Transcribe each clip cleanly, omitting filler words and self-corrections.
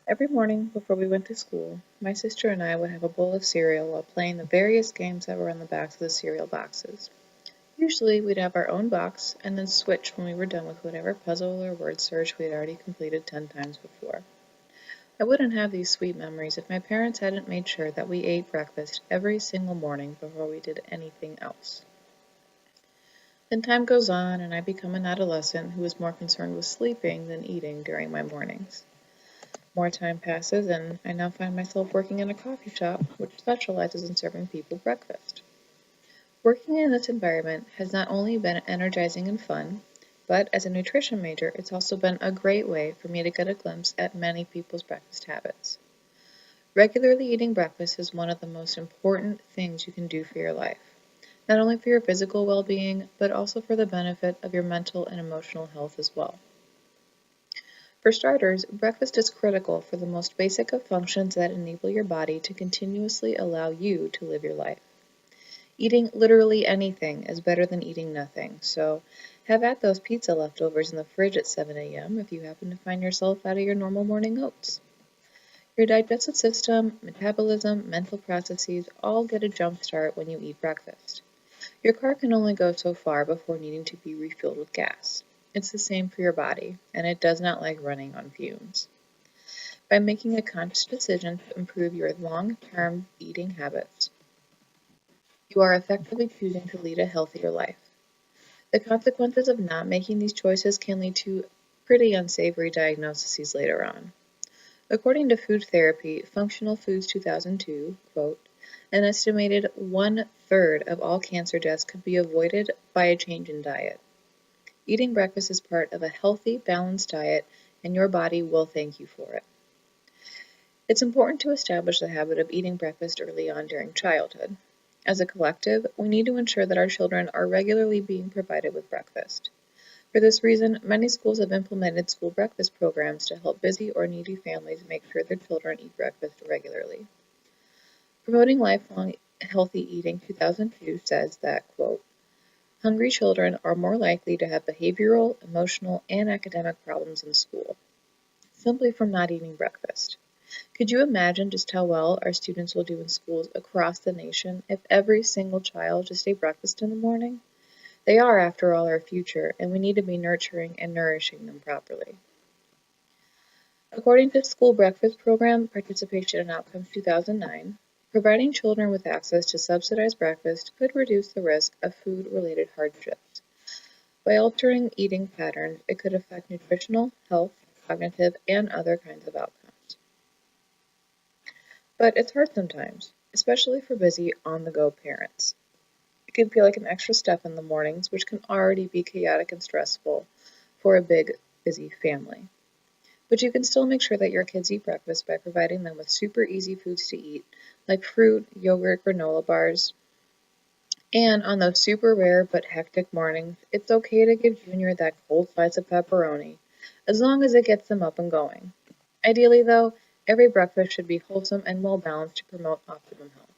Every morning before we went to school, my sister and I would have a bowl of cereal while playing the various games that were on the backs of the cereal boxes. Usually, we'd have our own box and then switch when we were done with whatever puzzle or word search we had already completed 10 times before. I wouldn't have these sweet memories if my parents hadn't made sure that we ate breakfast every single morning before we did anything else. Then time goes on, and I become an adolescent who is more concerned with sleeping than eating during my mornings. More time passes, and I now find myself working in a coffee shop which specializes in serving people breakfast. Working in this environment has not only been energizing and fun, but as a nutrition major, it's also been a great way for me to get a glimpse at many people's breakfast habits. Regularly eating breakfast is one of the most important things you can do for your life, not only for your physical well-being, but also for the benefit of your mental and emotional health as well. For starters, breakfast is critical for the most basic of functions that enable your body to continuously allow you to live your life. Eating literally anything is better than eating nothing, so have at those pizza leftovers in the fridge at 7 a.m. if you happen to find yourself out of your normal morning oats. Your digestive system, metabolism, mental processes all get a jump start when you eat breakfast. Your car can only go so far before needing to be refilled with gas. It's the same for your body, and it does not like running on fumes. By making a conscious decision to improve your long-term eating habits, you are effectively choosing to lead a healthier life. The consequences of not making these choices can lead to pretty unsavory diagnoses later on. According to Food Therapy Functional Foods 2002, quote, an estimated one-third of all cancer deaths could be avoided by a change in diet. Eating breakfast is part of a healthy, balanced diet, and your body will thank you for it. It's important to establish the habit of eating breakfast early on during childhood. As a collective, we need to ensure that our children are regularly being provided with breakfast. For this reason, many schools have implemented school breakfast programs to help busy or needy families make sure their children eat breakfast regularly. Promoting Lifelong Healthy Eating 2002 says that, quote, hungry children are more likely to have behavioral, emotional, and academic problems in school, simply from not eating breakfast. Could you imagine just how well our students will do in schools across the nation if every single child just ate breakfast in the morning? They are, after all, our future, and we need to be nurturing and nourishing them properly. According to School Breakfast Program Participation and Outcomes 2009, providing children with access to subsidized breakfast could reduce the risk of food-related hardships. By altering eating patterns, it could affect nutritional, health, cognitive, and other kinds of outcomes. But it's hard sometimes, especially for busy, on-the-go parents. It can feel like an extra step in the mornings, which can already be chaotic and stressful for a big, busy family. But you can still make sure that your kids eat breakfast by providing them with super easy foods to eat, like fruit, yogurt, granola bars. And on those super rare but hectic mornings, it's okay to give Junior that cold slice of pepperoni, as long as it gets them up and going. Ideally, though, every breakfast should be wholesome and well-balanced to promote optimum health.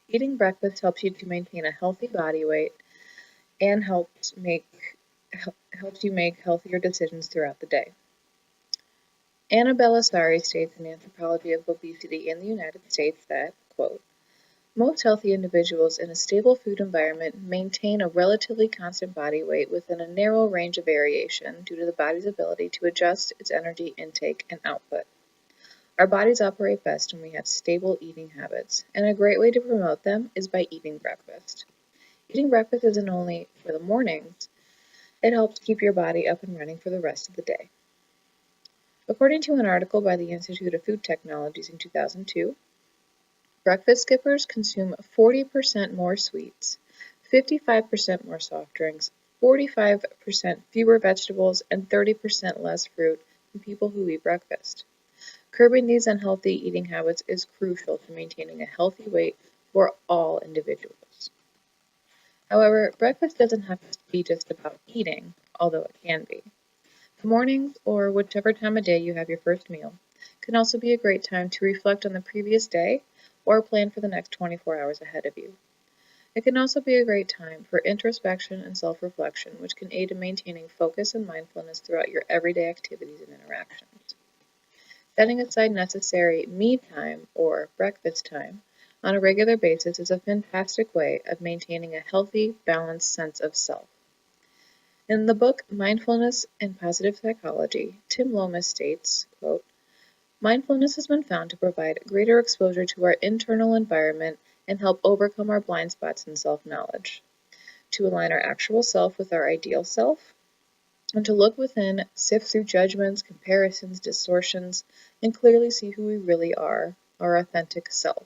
Eating breakfast helps you to maintain a healthy body weight and helps you make healthier decisions throughout the day. Annabella Sari states in Anthropology of Obesity in the United States that, quote, most healthy individuals in a stable food environment maintain a relatively constant body weight within a narrow range of variation due to the body's ability to adjust its energy intake and output. Our bodies operate best when we have stable eating habits, and a great way to promote them is by eating breakfast. Eating breakfast isn't only for the mornings, it helps keep your body up and running for the rest of the day. According to an article by the Institute of Food Technologies in 2002, breakfast skippers consume 40% more sweets, 55% more soft drinks, 45% fewer vegetables, and 30% less fruit than people who eat breakfast. Curbing these unhealthy eating habits is crucial to maintaining a healthy weight for all individuals. However, breakfast doesn't have to be just about eating, although it can be. The mornings, or whichever time of day you have your first meal, can also be a great time to reflect on the previous day or plan for the next 24 hours ahead of you. It can also be a great time for introspection and self-reflection, which can aid in maintaining focus and mindfulness throughout your everyday activities and interactions. Setting aside necessary me time or breakfast time on a regular basis is a fantastic way of maintaining a healthy, balanced sense of self. In the book Mindfulness and Positive Psychology, Tim Lomas states, quote, mindfulness has been found to provide greater exposure to our internal environment and help overcome our blind spots in self-knowledge, to align our actual self with our ideal self, and to look within, sift through judgments, comparisons, distortions, and clearly see who we really are, our authentic self.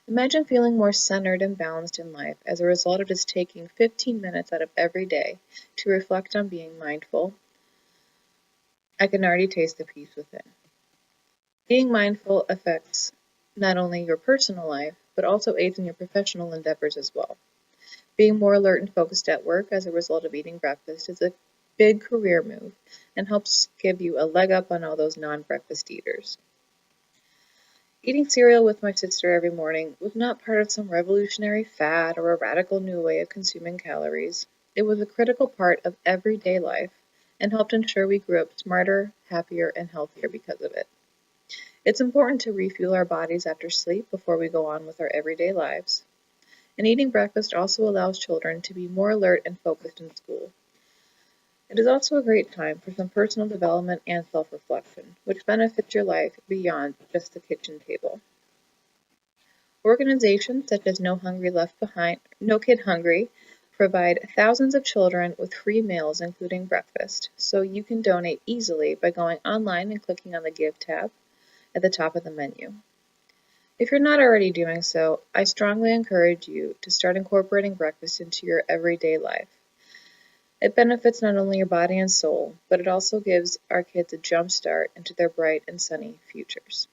Imagine feeling more centered and balanced in life as a result of just taking 15 minutes out of every day to reflect on being mindful. I can already taste the peace within. Being mindful affects not only your personal life, but also aids in your professional endeavors as well. Being more alert and focused at work as a result of eating breakfast is a big career move and helps give you a leg up on all those non-breakfast eaters. Eating cereal with my sister every morning was not part of some revolutionary fad or a radical new way of consuming calories. It was a critical part of everyday life and helped ensure we grew up smarter, happier, and healthier because of it. It's important to refuel our bodies after sleep before we go on with our everyday lives. And eating breakfast also allows children to be more alert and focused in school. It is also a great time for some personal development and self-reflection, which benefits your life beyond just the kitchen table. Organizations such as No Kid Hungry provide thousands of children with free meals including breakfast, so you can donate easily by going online and clicking on the Give tab at the top of the menu. If you're not already doing so, I strongly encourage you to start incorporating breakfast into your everyday life. It benefits not only your body and soul, but it also gives our kids a jump start into their bright and sunny futures.